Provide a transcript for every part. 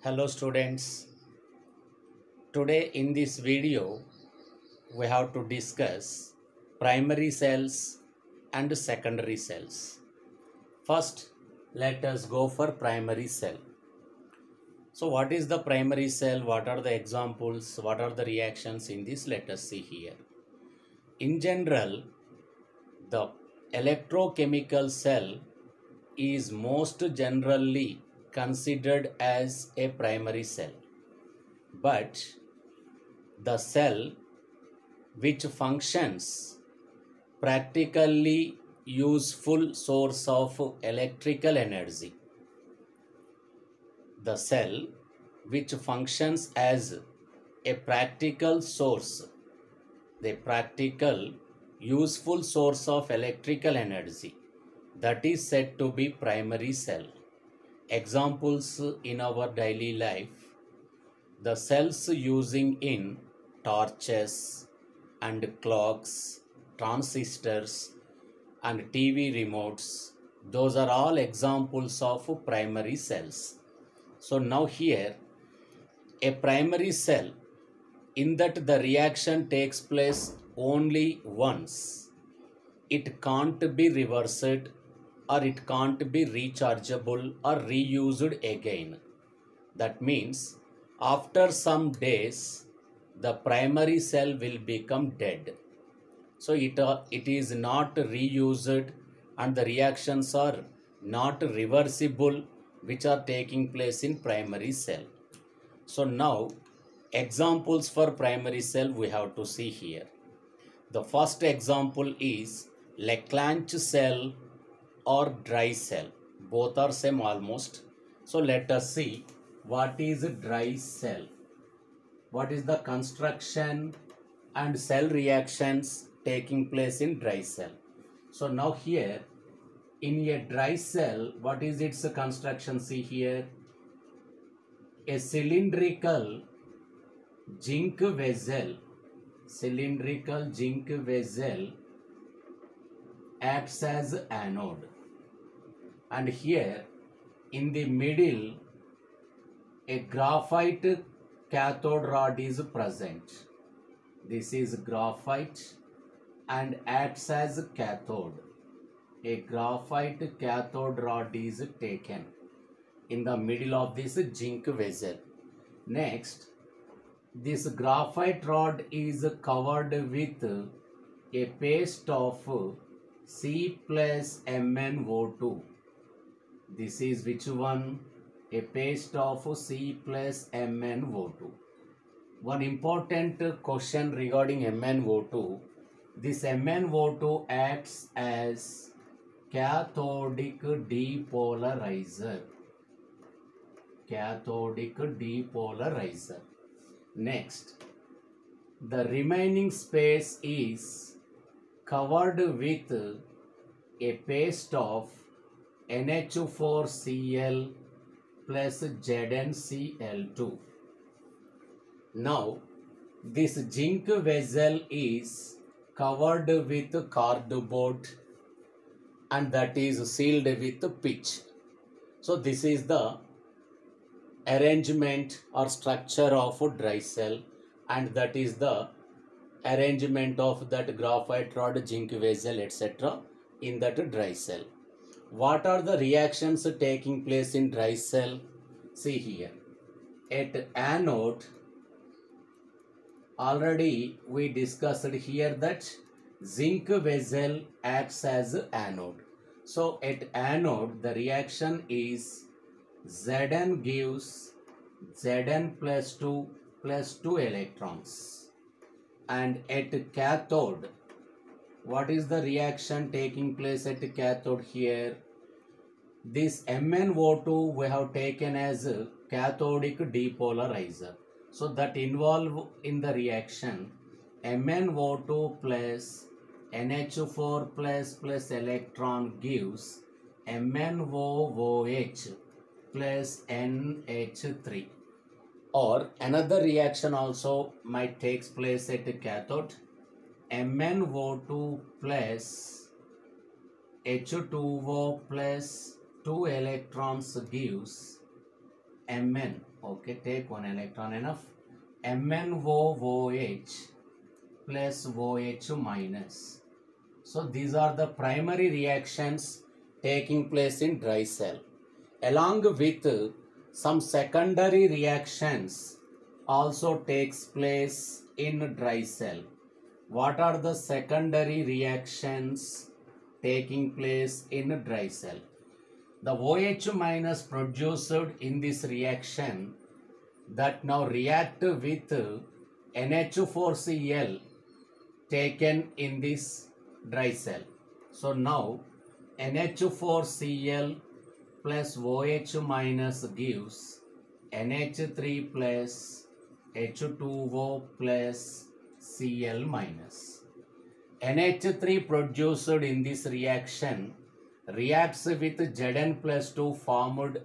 Hello students, today in this video we have to discuss primary cells and secondary cells. First, let us go for primary cell. So what is the primary cell? What are the examples? What are the reactions in this? Let us see here. In general, the electrochemical cell is most generally considered as a primary cell. But the cell which functions practically useful source of electrical energy, the cell which functions as a practical source, the practical useful source of electrical energy, that is said to be primary cell. Examples in our daily life: the cells using in torches and clocks, transistors and TV remotes, those are all examples of primary cells. So now here, a primary cell, in that the reaction takes place only once. It can't be reversed, or it can't be rechargeable or reused again. That means after some days, the primary cell will become dead. So it is not reused, and the reactions are not reversible which are taking place in primary cell. So now examples for primary cell we have to see here. The first example is Leclanche cell or dry cell. Both are same almost. So let us see what is a dry cell. What is the construction and cell reactions taking place in dry cell? So now here in a dry cell, what is its construction? See here, a cylindrical zinc vessel acts as anode, and here in the middle a graphite cathode rod is present. This is graphite and acts as cathode. A graphite cathode rod is taken in the middle of this zinc vessel. Next, this graphite rod is covered with a paste of C plus MnO2. This is which one? A paste of C plus MnO2. One important question regarding MnO2. This MnO2 acts as cathodic depolarizer. Cathodic depolarizer. Next, the remaining space is covered with a paste of NH4Cl plus ZnCl2. Now, this zinc vessel is covered with cardboard, and that is sealed with pitch. So this is the arrangement or structure of a dry cell, and that is the arrangement of that graphite rod, zinc vessel, etc. in that dry cell. What are the reactions taking place in dry cell? See here, at anode, already we discussed here that zinc vessel acts as anode. So at anode the reaction is Zn gives Zn plus 2 electrons, and at cathode, what is the reaction taking place at cathode here? This MnO2 we have taken as a cathodic depolarizer. So that involve in the reaction MnO2 plus NH4 plus electron gives MnOOH plus NH3. Or another reaction also might takes place at cathode. MnO2 plus H2O plus 2 electrons gives Mn, okay, take one electron enough, MnOOH plus OH minus. So these are the primary reactions taking place in dry cell. Along with some secondary reactions also takes place in dry cell. What are the secondary reactions taking place in dry cell? The OH minus produced in this reaction that now react with NH4Cl taken in this dry cell. So now NH4Cl plus OH minus gives NH3 plus H2O plus Cl minus. NH3 produced in this reaction reacts with Zn plus 2 formed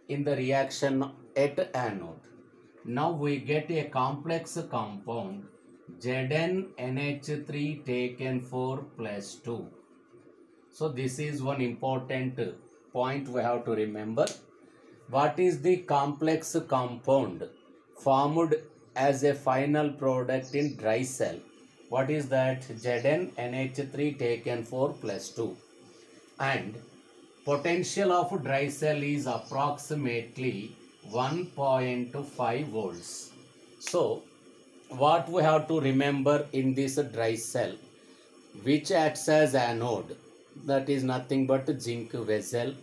in the reaction at anode. Now we get a complex compound ZnNH3 taken 4 plus 2. So this is one important point we have to remember. What is the complex compound formed as a final product in dry cell? What is that? ZnNH3 taken 4 plus 2. And potential of dry cell is approximately 1.5 volts. So what we have to remember in this dry cell, which acts as anode, that is nothing but zinc vessel.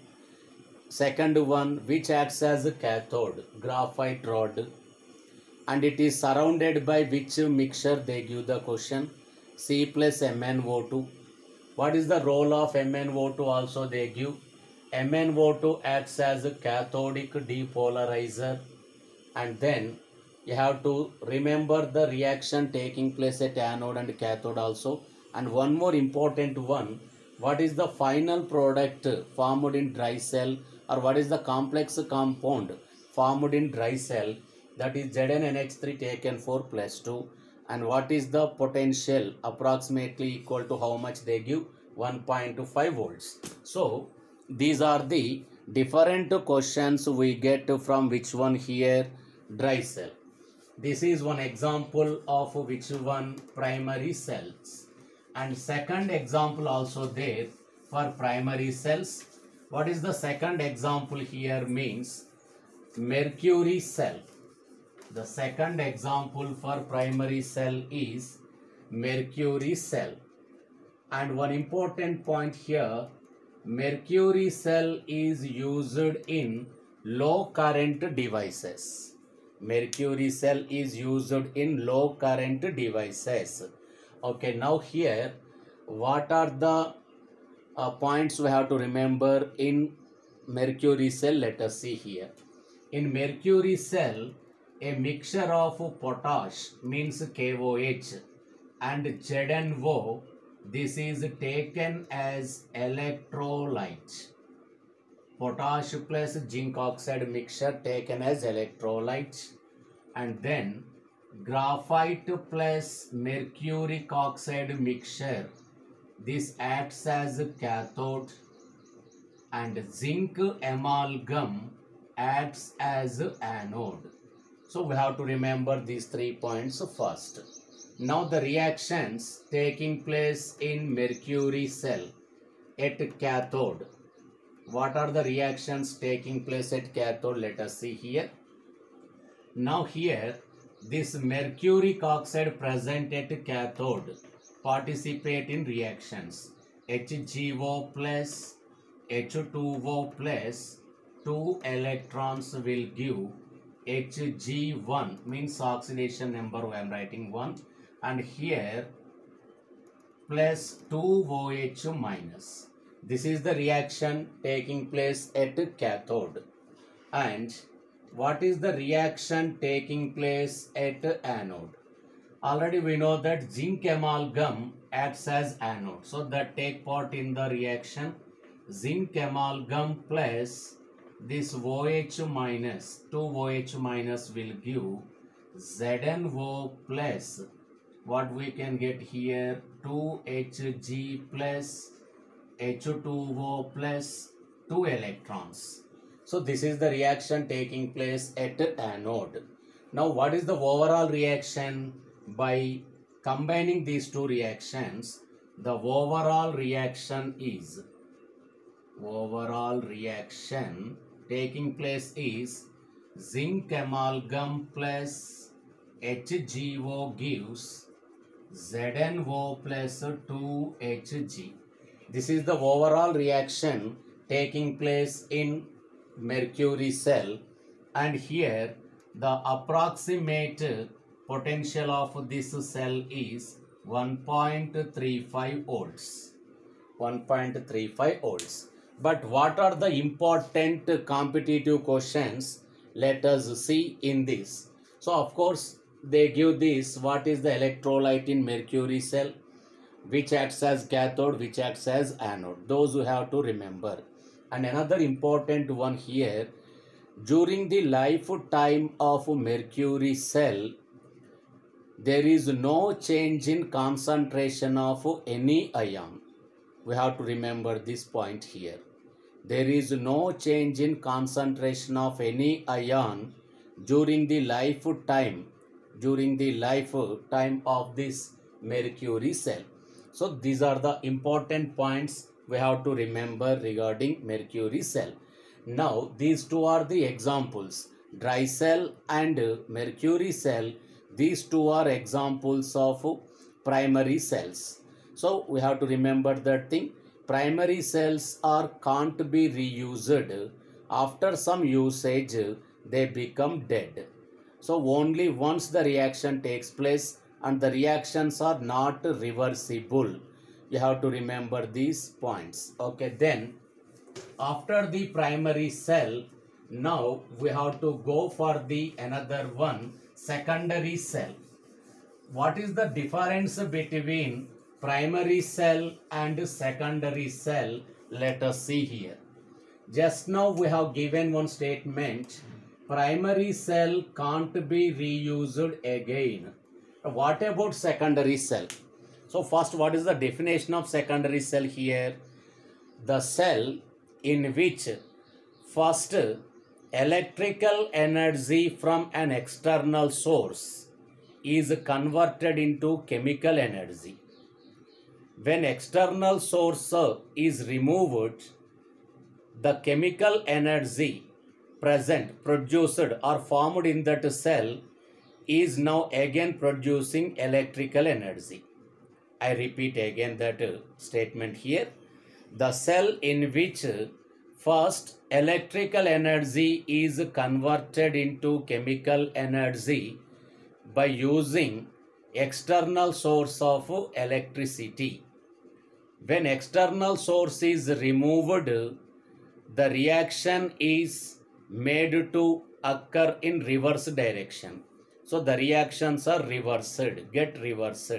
Second one, which acts as a cathode, graphite rod, and it is surrounded by which mixture? They give the question, C plus MnO2. What is the role of MnO2? Also they give, MnO2 acts as a cathodic depolarizer. And then you have to remember the reaction taking place at anode and cathode also. And one more important one, what is the final product formed in dry cell, or what is the complex compound formed in dry cell? That is ZnNH3 taken 4 plus 2. And what is the potential? Approximately equal to how much they give? 1.5 volts. So these are the different questions we get from which one here? Dry cell. This is one example of which one? Primary cells. And second example also there for primary cells. What is the second example here? Means mercury cell. The second example for primary cell is mercury cell. And one important point here, mercury cell is used in low current devices. Mercury cell is used in low current devices. Okay, now here what are the points we have to remember in mercury cell? Let us see here. In mercury cell, a mixture of potash means KOH and ZnO, this is taken as electrolyte. Potash plus zinc oxide mixture taken as electrolyte. And then graphite plus mercuric oxide mixture, this acts as cathode, and zinc amalgam acts as anode. So we have to remember these 3 points first. Now the reactions taking place in mercury cell at cathode. What are the reactions taking place at cathode? Let us see here. Now here this mercuric oxide present at cathode participate in reactions. HgO plus H2O plus 2 electrons will give Hg1, means oxidation number I am writing 1, and here plus 2 OH minus. This is the reaction taking place at cathode. And what is the reaction taking place at anode? Already we know that zinc amalgam acts as anode, so that take part in the reaction. Zinc amalgam plus this OH minus, 2 OH minus will give ZnO plus, what we can get here, 2Hg plus H2O plus 2 electrons. So this is the reaction taking place at anode. Now what is the overall reaction? By combining these two reactions, the overall reaction taking place is zinc amalgam plus HgO gives ZnO plus 2Hg. This is the overall reaction taking place in mercury cell, and here the approximate potential of this cell is 1.35 volts. 1.35 volts. But what are the important competitive questions? Let us see in this. So of course they give this, what is the electrolyte in mercury cell, which acts as cathode, which acts as anode. Those you have to remember. And another important one here, during the lifetime of mercury cell, there is no change in concentration of any ion. We have to remember this point here. There is no change in concentration of any ion during the lifetime of this mercury cell. So these are the important points we have to remember regarding mercury cell. Now these two are the examples, dry cell and mercury cell. These two are examples of primary cells. So we have to remember that thing. Primary cells can't be reused. After some usage, they become dead. So only once the reaction takes place, and the reactions are not reversible. You have to remember these points. Okay, then after the primary cell, now we have to go for the another one, secondary cell. What is the difference between primary cell and secondary cell? Let us see here. Just now we have given one statement, primary cell can't be reused again. What about secondary cell? So first, what is the definition of secondary cell here? The cell in which first electrical energy from an external source is converted into chemical energy. When external source is removed, the chemical energy produced or formed in that cell is now again producing electrical energy. I repeat again that statement here. The cell in which first electrical energy is converted into chemical energy by using external source of electricity. When external source is removed, the reaction is made to occur in reverse direction. So the reactions are get reversed.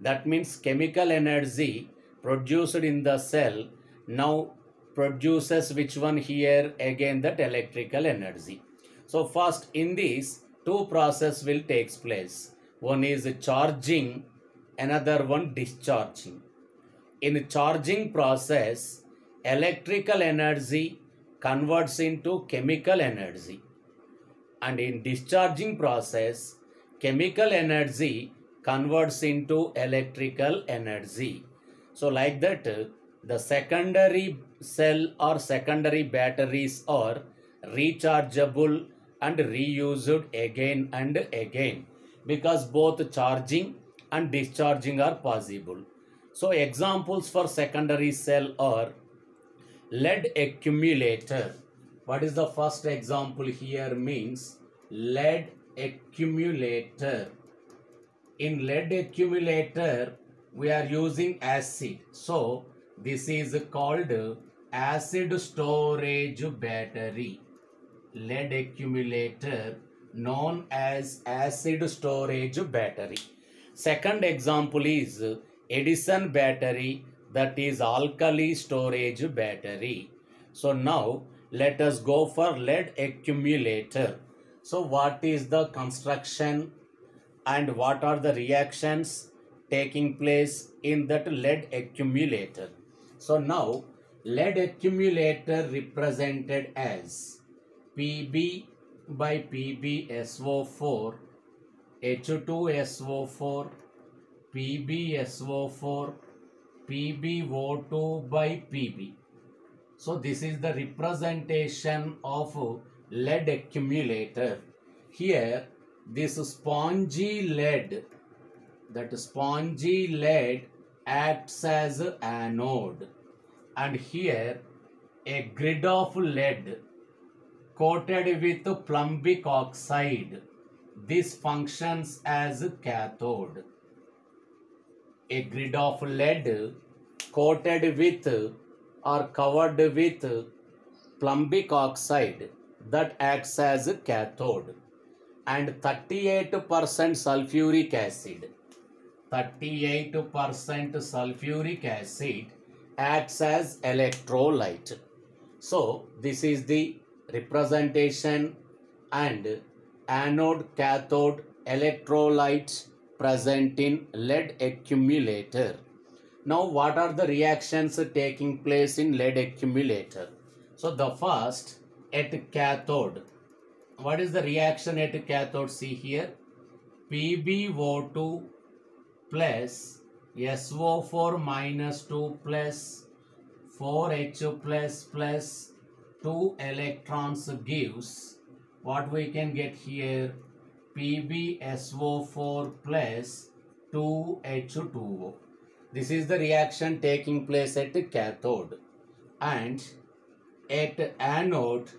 That means chemical energy produced in the cell now produces which one here? Again that electrical energy. So first in this, two process will take place. One is charging, another one discharging. In charging process, electrical energy converts into chemical energy, and in discharging process, chemical energy converts into electrical energy. So like that, the secondary cell or secondary batteries are rechargeable and reused again and again, because both charging and discharging are possible. So examples for secondary cell are lead accumulator. What is the first example here? Means lead accumulator. In lead accumulator, we are using acid. So this is called acid storage battery. Lead accumulator known as acid storage battery. Second example is Edison battery, that is alkali storage battery. So now let us go for lead accumulator. So what is the construction and what are the reactions taking place in that lead accumulator? So now lead accumulator represented as Pb by PbSO4, H2SO4, PbSO4, PbO2 by Pb. So this is the representation of lead accumulator. Here this spongy lead, that spongy lead acts as anode, and here a grid of lead coated with plumbic oxide, this functions as cathode. A grid of lead coated with or covered with plumbic oxide, that acts as a cathode, and 38% sulfuric acid, 38% sulfuric acid acts as electrolyte. So this is the representation and anode cathode electrolytes present in lead accumulator. Now what are the reactions taking place in lead accumulator? So the first, at cathode, what is the reaction at cathode? See here, PbO2 plus SO4 minus 2 plus 4H plus 2 electrons gives what we can get here, PbSO4 plus 2H2O. This is the reaction taking place at cathode. And at anode,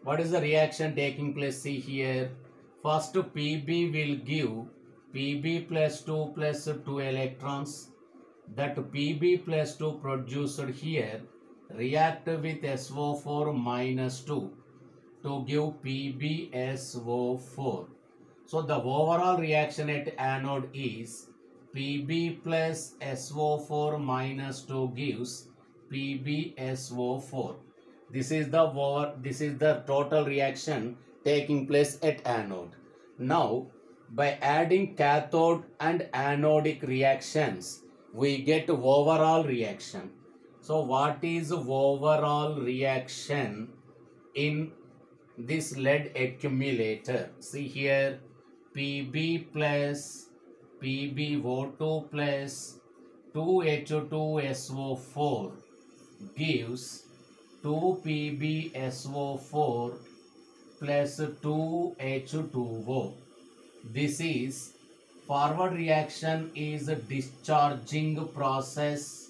what is the reaction taking place? See here, first Pb will give Pb plus 2 plus 2 electrons. That Pb plus 2 produced here react with SO4 minus 2 to give PbSO4. So the overall reaction at anode is Pb plus SO4 minus 2 gives PbSO4. This is the total reaction taking place at anode. Now by adding cathode and anodic reactions, we get overall reaction. So what is overall reaction in this lead accumulator? See here, Pb plus PbO2 plus 2H2SO4 gives 2PbSO4 plus 2H2O. This is forward reaction is a discharging process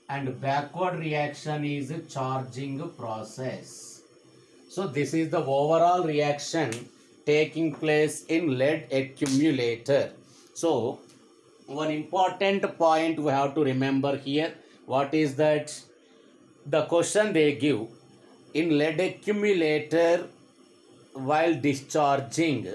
and backward reaction is a charging process. So this is the overall reaction taking place in lead accumulator. So one important point we have to remember here, what is that? The question they give, in lead accumulator while discharging,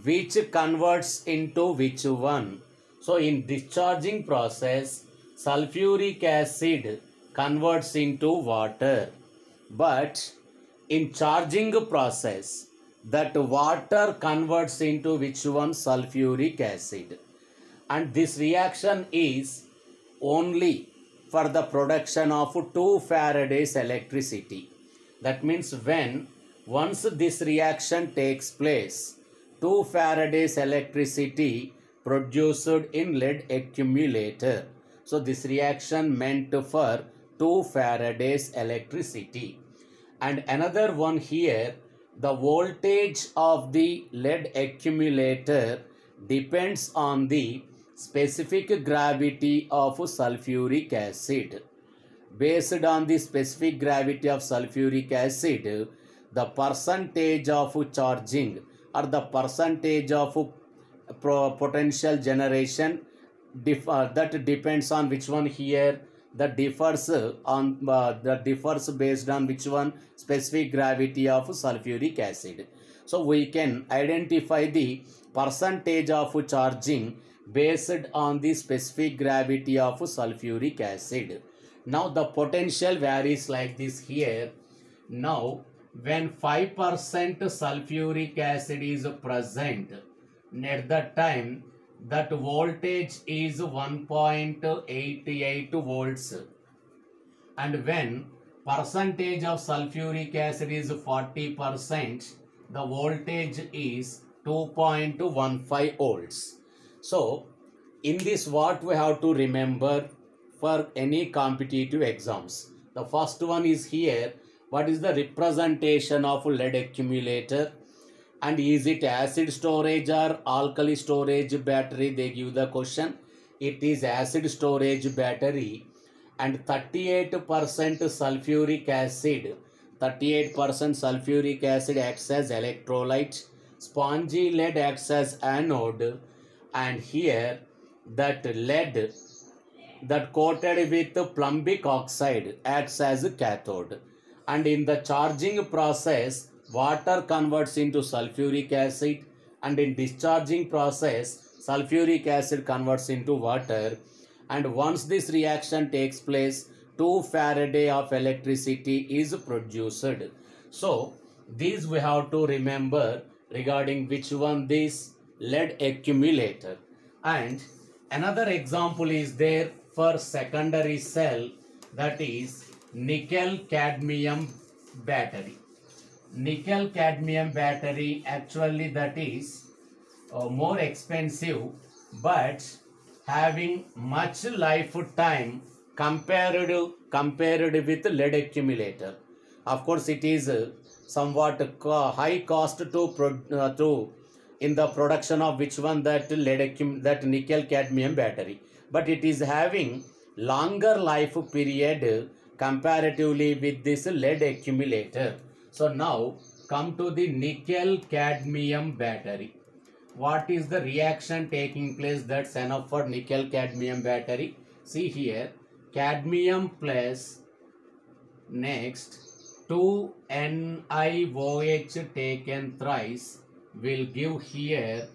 which converts into which one? So in discharging process, sulfuric acid converts into water, but in charging process, that water converts into which one? Sulfuric acid. And this reaction is only for the production of 2 Faraday's electricity. That means when once this reaction takes place, 2 Faraday's electricity produced in lead accumulator. So this reaction meant for 2 Faraday's electricity. And another one here, the voltage of the lead accumulator depends on the specific gravity of sulfuric acid. Based on the specific gravity of sulfuric acid, the percentage of charging or the percentage of potential generation that depends on which one here, that differs based on which one? Specific gravity of sulfuric acid. So we can identify the percentage of charging based on the specific gravity of sulfuric acid. Now the potential varies like this here. Now when 5% sulfuric acid is present, at that time that voltage is 1.88 volts. and when percentage of sulfuric acid is 40%, the voltage is 2.15 volts. So in this, what we have to remember for any competitive exams? The first one is here. What is the representation of lead accumulator? And is it acid storage or alkali storage battery? They give the question. It is acid storage battery, and 38% sulfuric acid. 38% sulfuric acid acts as electrolyte. Spongy lead acts as anode, and here that lead that coated with plumbic oxide acts as a cathode. And in the charging process, water converts into sulfuric acid, and in discharging process, sulfuric acid converts into water. And once this reaction takes place, 2 Faraday of electricity is produced. So these we have to remember regarding which one, this lead accumulator. And another example is there for secondary cell, that is nickel cadmium battery. Nickel cadmium battery, actually that is more expensive but having much lifetime compared with lead accumulator. Of course it is somewhat high cost to in the production of which one, that that nickel cadmium battery, but it is having longer life period comparatively with this lead accumulator. So now come to the nickel cadmium battery. What is the reaction taking place that's enough for nickel cadmium battery? See here, cadmium plus next 2 NiOH taken thrice will give here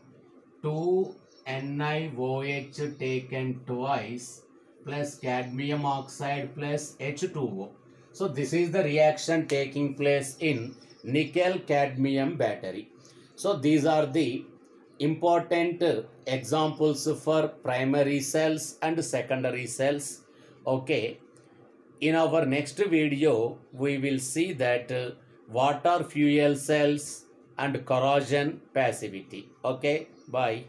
2 NiOH taken twice plus cadmium oxide plus H2O. So this is the reaction taking place in nickel cadmium battery. So these are the important examples for primary cells and secondary cells. Okay. In our next video, we will see that what are fuel cells and corrosion passivity. Okay, bye.